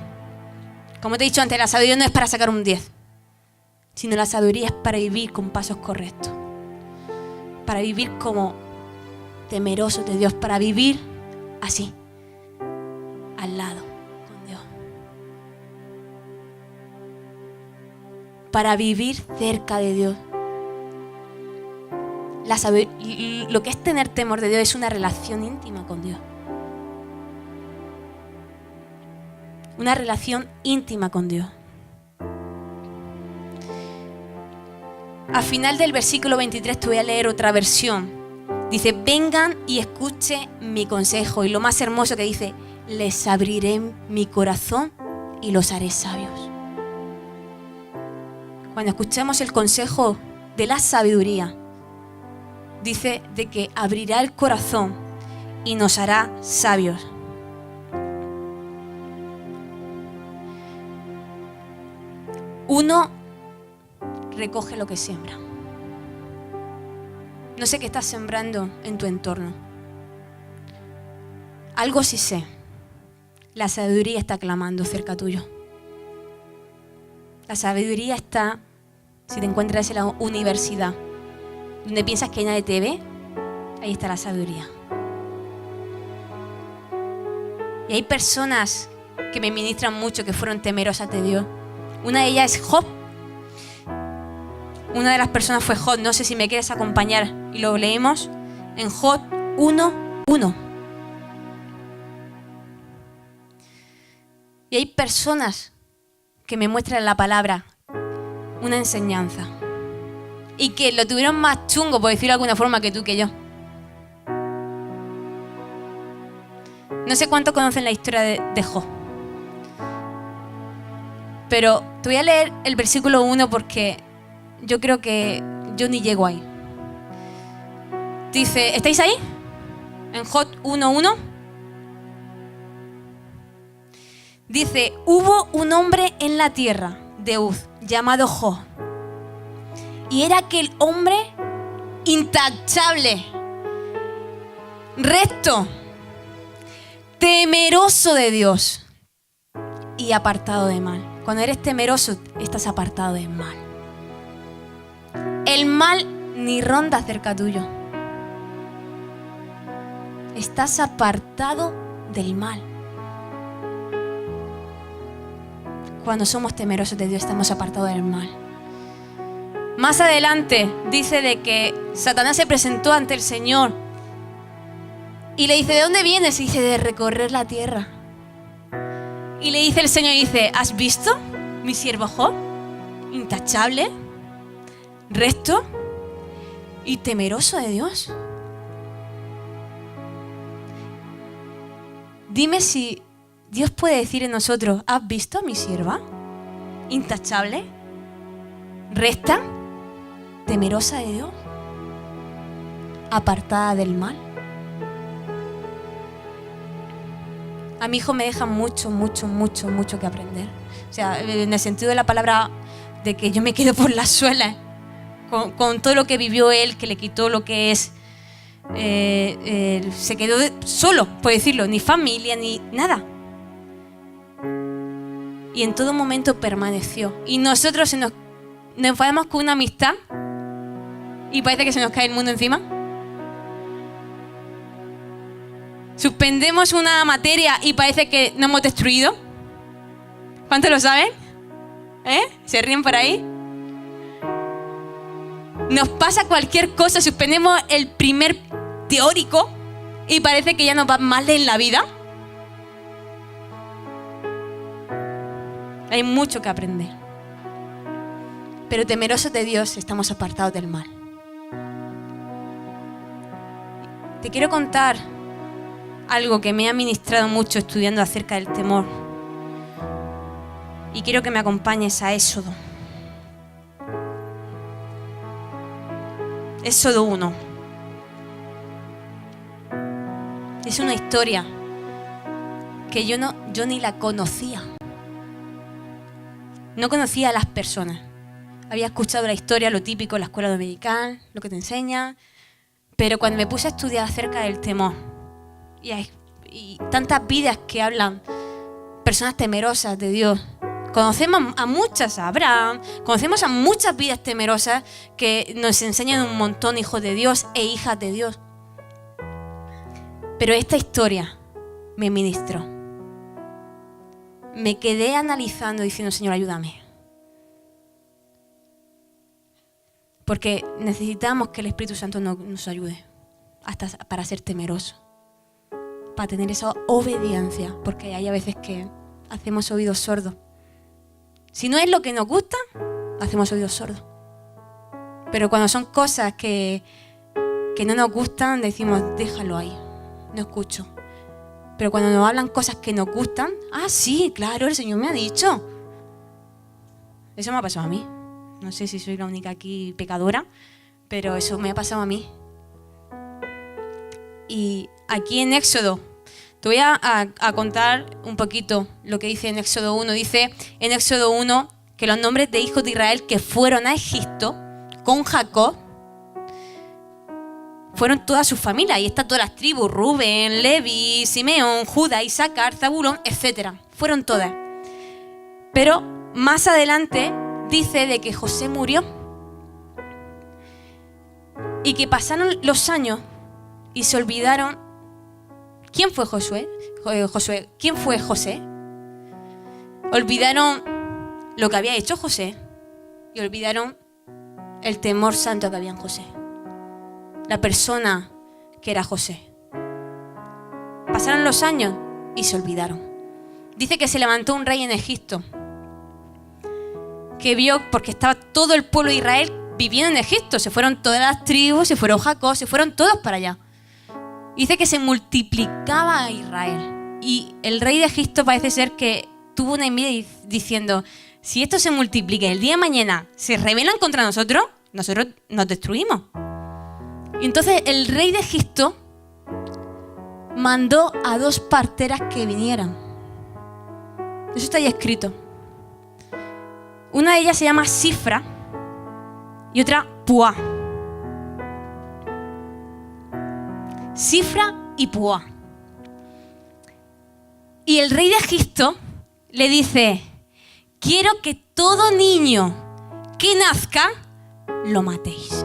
Como te he dicho antes, la sabiduría no es para sacar un 10, sino la sabiduría es para vivir con pasos correctos, para vivir como temerosos de Dios, para vivir así, al lado con Dios, para vivir cerca de Dios. Lo que es tener temor de Dios es una relación íntima con Dios. Una relación íntima con Dios. Al final del versículo 23 te voy a leer otra versión. Dice, vengan y escuchen mi consejo. Y lo más hermoso que dice, les abriré mi corazón y los haré sabios. cuando escuchemos el consejo de la sabiduría, dice de que abrirá el corazón y nos hará sabios. Uno recoge lo que siembra. No sé qué estás sembrando en tu entorno. Algo sí sé. La sabiduría está clamando cerca tuyo. La sabiduría está, si te encuentras en la universidad, donde piensas que nadie te ve, ahí está la sabiduría. Y hay personas que me ministran mucho, que fueron temerosas de Dios. Una de ellas es Job. Una de las personas fue Job. No sé si me quieres acompañar y lo leemos en Job 1:1. Y hay personas que me muestran en la palabra una enseñanza y que lo tuvieron más chungo, por decirlo de alguna forma, que tú que yo. No sé cuánto conocen la historia de Job, pero te voy a leer el versículo 1 porque yo creo que yo ni llego ahí. Dice, ¿estáis ahí? En Job 1:1. Dice, hubo un hombre en la tierra de Uz llamado Job. Y era aquel hombre intachable, recto, temeroso de Dios y apartado de mal. Cuando eres temeroso, estás apartado del mal. El mal ni ronda cerca tuyo. Estás apartado del mal. Cuando somos temerosos de Dios, estamos apartados del mal. Más adelante dice de que Satanás se presentó ante el Señor y le dice, ¿de dónde vienes? Y dice, de recorrer la tierra. Y le dice el Señor, dice, ¿has visto mi siervo Job? Intachable, recto y temeroso de Dios. Dime si Dios puede decir en nosotros, ¿has visto a mi sierva? Intachable, recta, temerosa de Dios, apartada del mal. A mi hijo me deja mucho que aprender. O sea, en el sentido de la palabra de que yo me quedo por las suelas con todo lo que vivió él, que le quitó lo que es. Se quedó solo, por decirlo, ni familia, ni nada. Y en todo momento permaneció. Y nosotros nos enfadamos con una amistad y parece que se nos cae el mundo encima. Suspendemos una materia y parece que nos hemos destruido. ¿Cuántos lo saben? ¿Se ríen por ahí? Nos pasa cualquier cosa, suspendemos el primer teórico y parece que ya nos va mal en la vida. Hay mucho que aprender. Pero temerosos de Dios estamos apartados del mal. Te quiero contar algo que me ha ministrado mucho estudiando acerca del temor. Y quiero que me acompañes a Éxodo. Éxodo 1. Es una historia que yo ni la conocía. No conocía a las personas. Había escuchado la historia, lo típico, la escuela dominical, lo que te enseña. Pero cuando me puse a estudiar acerca del temor, y tantas vidas que hablan, personas temerosas de Dios, conocemos a muchas, a Abraham, conocemos a muchas vidas temerosas que nos enseñan un montón, hijos de Dios e hijas de Dios. Pero esta historia me ministró. Me quedé analizando diciendo, Señor, ayúdame. Porque necesitamos que el Espíritu Santo nos ayude hasta para ser temerosos, para tener esa obediencia, porque hay a veces que hacemos oídos sordos. Si no es lo que nos gusta, hacemos oídos sordos. Pero cuando son cosas que no nos gustan, decimos, déjalo ahí, no escucho. Pero cuando nos hablan cosas que nos gustan, sí, claro, el Señor me ha dicho. Eso me ha pasado a mí. No sé si soy la única aquí pecadora, pero eso me ha pasado a mí. Y aquí en Éxodo, te voy a contar un poquito lo que dice en Éxodo 1. Dice en Éxodo 1 que los nombres de hijos de Israel que fueron a Egipto con Jacob fueron toda su familia. Ahí están todas las tribus: Rubén, Levi, Simeón, Judá, Isaacar, Zabulón, etc. Fueron todas. Pero más adelante dice de que José murió y que pasaron los años y se olvidaron. ¿Quién fue Josué? ¿Quién fue José? Olvidaron lo que había hecho José y olvidaron el temor santo que había en José, la persona que era José. Pasaron los años y se olvidaron. Dice que se levantó un rey en Egipto que vio, porque estaba todo el pueblo de Israel viviendo en Egipto, se fueron todas las tribus, se fueron Jacob, se fueron todos para allá. Dice que se multiplicaba a Israel y el rey de Egipto parece ser que tuvo una envidia diciendo: si esto se multiplica y el día de mañana se rebelan contra nosotros, nosotros nos destruimos. Y entonces el rey de Egipto mandó a 2 parteras que vinieran. Eso está ahí escrito. Una de ellas se llama Sifra y otra Puá. Sifra y Puá. Y el rey de Egipto le dice: quiero que todo niño que nazca lo matéis.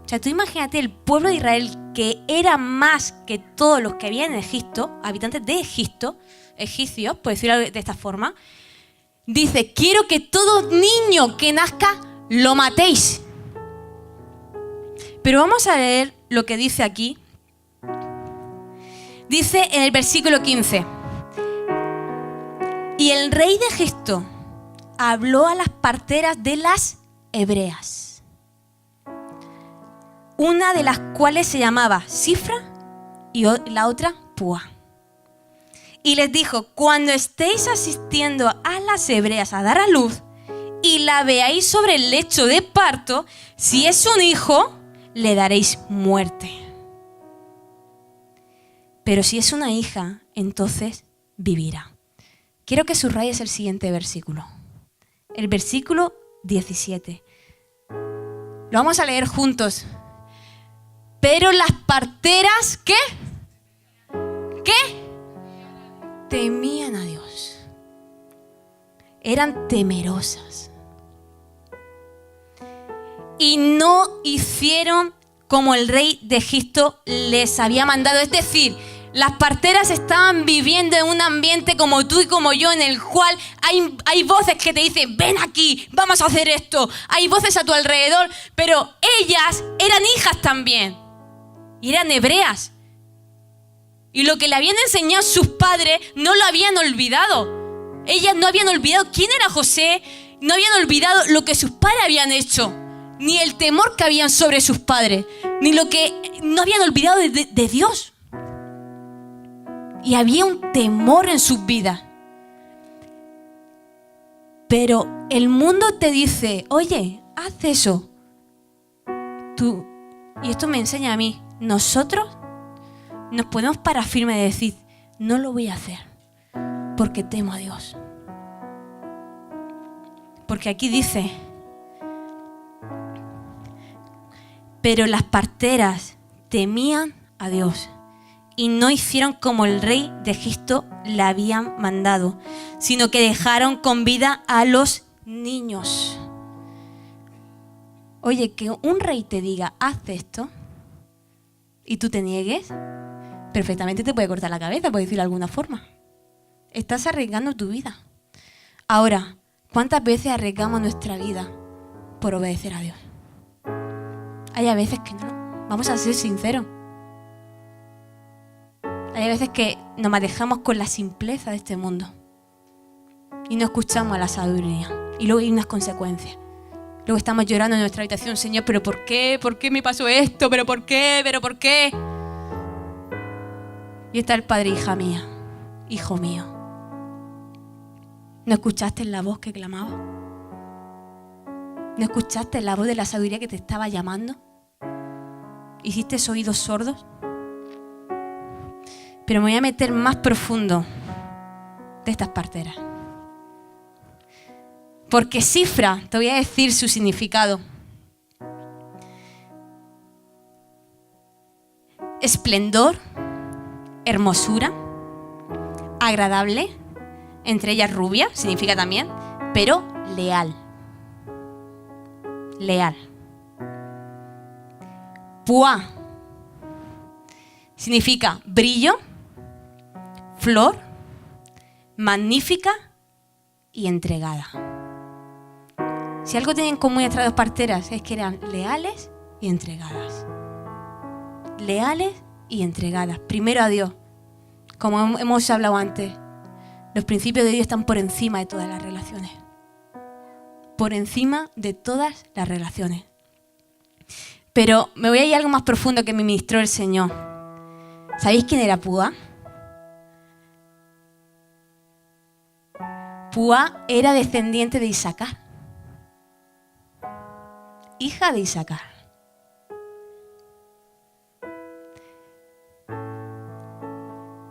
O sea, tú imagínate el pueblo de Israel, que era más que todos los que había en Egipto, habitantes de Egipto, egipcios, por decirlo de esta forma. Dice: quiero que todo niño que nazca lo matéis. Pero vamos a leer lo que dice aquí. Dice en el versículo 15: y el rey de Egipto habló a las parteras de las hebreas, una de las cuales se llamaba Sifra y la otra Puá. Y les dijo: cuando estéis asistiendo a las hebreas a dar a luz y la veáis sobre el lecho de parto, si es un hijo, le daréis muerte. Pero si es una hija, entonces vivirá. Quiero que subrayes el siguiente versículo. El versículo 17. Lo vamos a leer juntos. Pero las parteras, ¿qué? ¿Qué? Temían a Dios. Eran temerosas. Y no hicieron como el rey de Egipto les había mandado. Es decir, las parteras estaban viviendo en un ambiente como tú y como yo, en el cual hay voces que te dicen: ven aquí, vamos a hacer esto. Hay voces a tu alrededor, pero ellas eran hijas también. Y eran hebreas. Y lo que le habían enseñado sus padres no lo habían olvidado. Ellas no habían olvidado quién era José, no habían olvidado lo que sus padres habían hecho, ni el temor que habían sobre sus padres, ni lo que no habían olvidado de Dios. Y había un temor en sus vidas. Pero el mundo te dice: oye, haz eso. Tú, y esto me enseña a mí, nosotros nos ponemos para firme de decir: no lo voy a hacer porque temo a Dios. Porque aquí dice: pero las parteras temían a Dios y no hicieron como el rey de Egipto le habían mandado, sino que dejaron con vida a los niños. Oye, que un rey te diga: haz esto, y tú te niegues, perfectamente te puede cortar la cabeza, por decirlo de alguna forma. Estás arriesgando tu vida. Ahora, ¿cuántas veces arriesgamos nuestra vida por obedecer a Dios? Hay veces que no. Vamos a ser sinceros. Hay veces que nos manejamos con la simpleza de este mundo y no escuchamos a la sabiduría. Y luego hay unas consecuencias. Luego estamos llorando en nuestra habitación: Señor, ¿pero por qué? ¿Por qué me pasó esto? ¿Pero por qué? ¿Pero por qué? Y está el padre: hija mía, hijo mío, ¿no escuchaste la voz que clamaba? ¿No escuchaste la voz de la sabiduría que te estaba llamando? ¿Hiciste oídos sordos? Pero me voy a meter más profundo de estas parteras. Porque cifra, te voy a decir su significado. Esplendor, hermosura, agradable, entre ellas rubia, significa también, pero leal. Leal. Puá significa brillo, flor, magnífica y entregada. Si algo tienen en común estas dos parteras es que eran leales y entregadas. Leales y entregadas. Primero a Dios. Como hemos hablado antes, los principios de Dios están por encima de todas las relaciones. Por encima de todas las relaciones. Pero me voy a ir a algo más profundo que me ministró el Señor. ¿Sabéis quién era Puá? Puá era descendiente de Isaacar. Hija de Isaacar.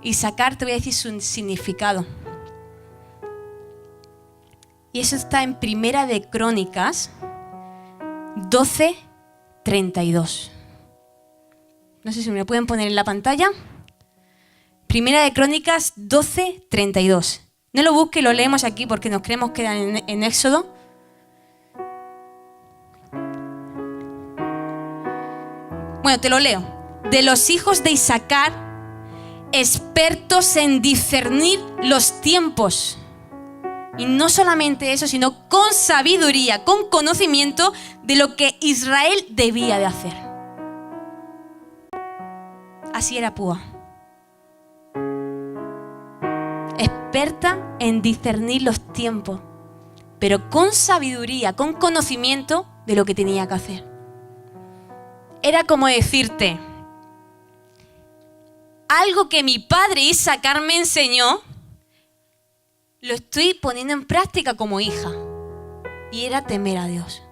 Isaacar, te voy a decir su significado. Y eso está en Primera de Crónicas 12:32. No sé si me lo pueden poner en la pantalla. Primera de Crónicas 12:32. No lo busque, lo leemos aquí porque nos creemos que en Éxodo. Bueno, te lo leo. De los hijos de Isaacar, expertos en discernir los tiempos. Y no solamente eso, sino con sabiduría, con conocimiento de lo que Israel debía de hacer. Así era Puá. Experta en discernir los tiempos, pero con sabiduría, con conocimiento de lo que tenía que hacer. Era como decirte, algo que mi padre Isaacar me enseñó, lo estoy poniendo en práctica como hija. Y era temer a Dios.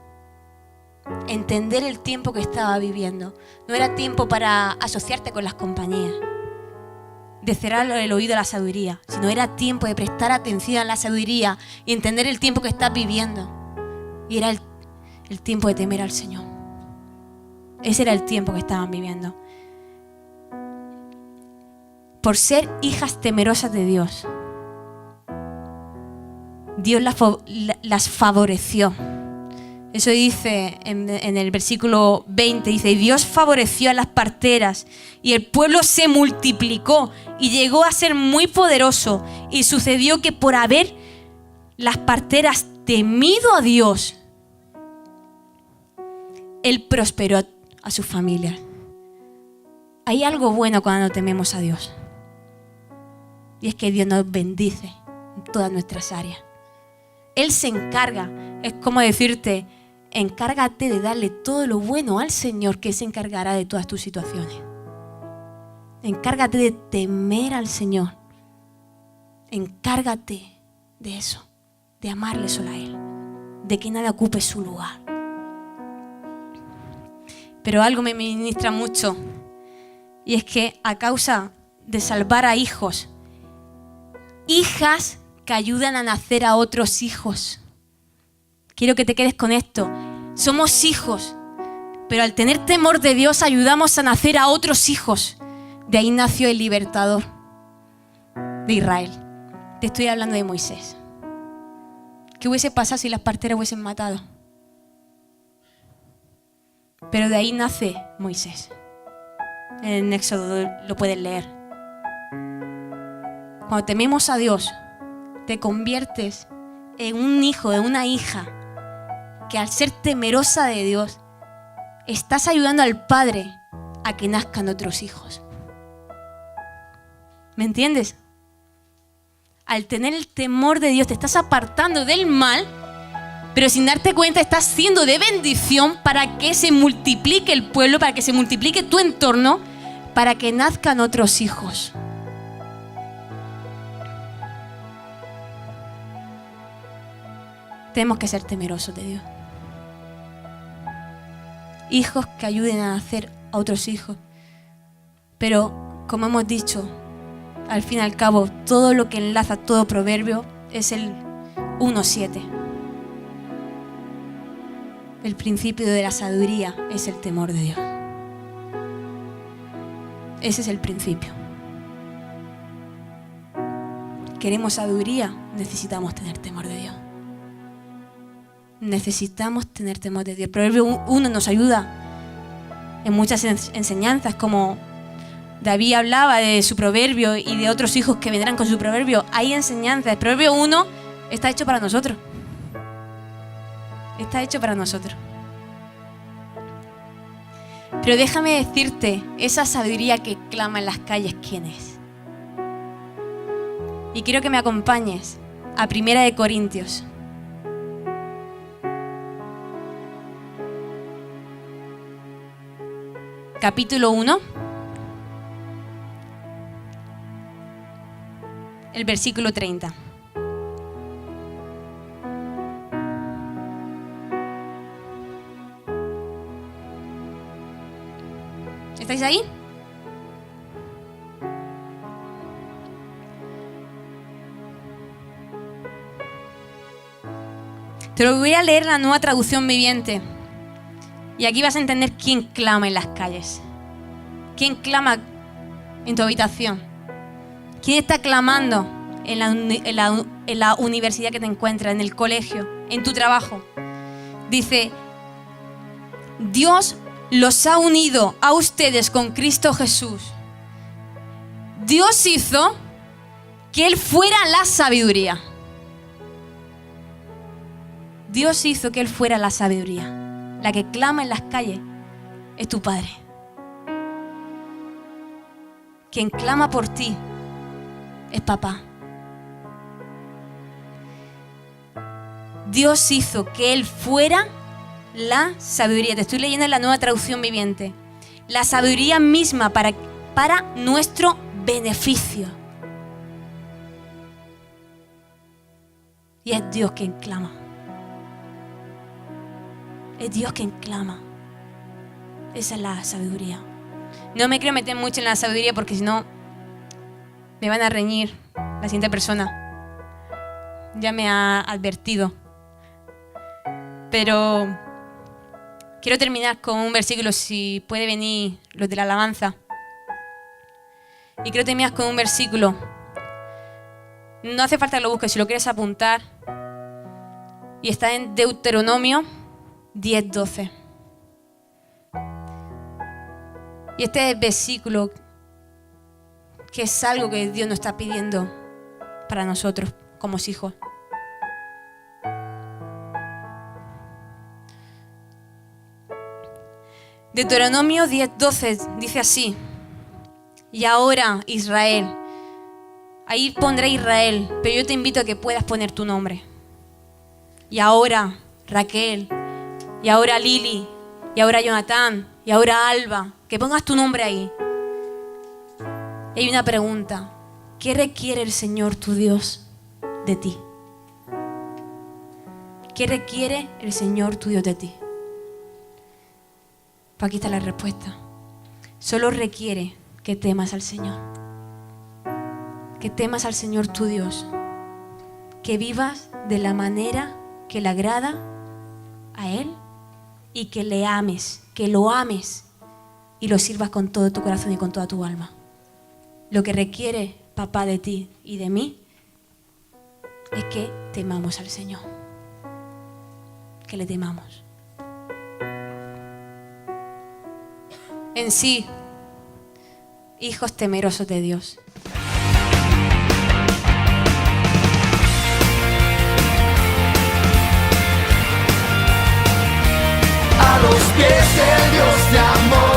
Entender el tiempo que estaba viviendo. No era tiempo para asociarte con las compañías, de cerrar el oído a la sabiduría, sino era tiempo de prestar atención a la sabiduría y entender el tiempo que estás viviendo. Y era el tiempo de temer al Señor. Ese era el tiempo que estaban viviendo. Por ser hijas temerosas de Dios, Dios las favoreció. Eso dice en el versículo 20, dice, Dios favoreció a las parteras y el pueblo se multiplicó y llegó a ser muy poderoso. Y sucedió que por haber las parteras temido a Dios, Él prosperó a su familia. Hay algo bueno cuando tememos a Dios. Y es que Dios nos bendice en todas nuestras áreas. Él se encarga, es como decirte, encárgate de darle todo lo bueno al Señor, que se encargará de todas tus situaciones. Encárgate de temer al Señor. Encárgate de eso, de amarle solo a Él, de que nada ocupe su lugar. Pero algo me ministra mucho, y es que a causa de salvar a hijos, hijas que ayudan a nacer a otros hijos. Quiero que te quedes con esto. Somos hijos, pero al tener temor de Dios ayudamos a nacer a otros hijos. De ahí nació el libertador de Israel. Te estoy hablando de Moisés. ¿Qué hubiese pasado si las parteras hubiesen matado? Pero de ahí nace Moisés. En Éxodo lo puedes leer. Cuando tememos a Dios, te conviertes en un hijo, en una hija, que al ser temerosa de Dios, estás ayudando al Padre a que nazcan otros hijos. ¿Me entiendes? Al tener el temor de Dios, te estás apartando del mal, pero sin darte cuenta estás siendo de bendición para que se multiplique el pueblo, para que se multiplique tu entorno, para que nazcan otros hijos. Tenemos que ser temerosos de Dios. hijos que ayuden a nacer a otros hijos. Pero, como hemos dicho, al fin y al cabo, todo lo que enlaza todo proverbio es el 1:7. El principio de la sabiduría es el temor de Dios. Ese es el principio. ¿Queremos sabiduría? Necesitamos tener temor de Dios. Necesitamos tener temor de Dios. Proverbio 1 nos ayuda en muchas enseñanzas, como David hablaba de su proverbio y de otros hijos que vendrán con su proverbio. Hay enseñanzas. El proverbio 1 está hecho para nosotros. Está hecho para nosotros. Pero déjame decirte, esa sabiduría que clama en las calles, ¿quién es? Y quiero que me acompañes a 1 de Corintios. Capítulo 1. El versículo 30. ¿Estáis ahí? Te lo voy a leer en la Nueva Traducción Viviente. Y aquí vas a entender quién clama en las calles. ¿Quién clama en tu habitación? ¿Quién está clamando en la universidad que te encuentras, en el colegio, en tu trabajo? Dice, Dios los ha unido a ustedes con Cristo Jesús. Dios hizo que Él fuera la sabiduría. Dios hizo que Él fuera la sabiduría. La que clama en las calles es tu Padre. Quien clama por ti es papá. Dios hizo que Él fuera la sabiduría. Te estoy leyendo en la Nueva Traducción Viviente. La sabiduría misma para nuestro beneficio. Y es Dios quien clama. Es Dios quien clama. Esa es la sabiduría. No me quiero meter mucho en la sabiduría porque si no me van a reñir la siguiente persona. Ya me ha advertido. Pero quiero terminar con un versículo, si puede venir los de la alabanza. Y quiero terminar con un versículo. No hace falta que lo busques, si lo quieres apuntar. Y está en Deuteronomio 10:12. Y este versículo, que es algo que Dios nos está pidiendo para nosotros como hijos. Deuteronomio 10:12 dice así: y ahora, Israel, ahí pondré Israel, pero yo te invito a que puedas poner tu nombre. Y ahora, Raquel, y ahora Lili, y ahora Jonathan, y ahora Alba, que pongas tu nombre ahí. Y hay una pregunta: ¿qué requiere el Señor tu Dios de ti? ¿Qué requiere el Señor tu Dios de ti? Pues aquí está la respuesta. Solo requiere que temas al Señor. Que temas al Señor tu Dios. Que vivas de la manera que le agrada a Él y que le ames, que lo ames y lo sirvas con todo tu corazón y con toda tu alma. Lo que requiere papá de ti y de mí es que temamos al Señor. Que le temamos. En sí, hijos temerosos de Dios. A los pies del Dios de amor.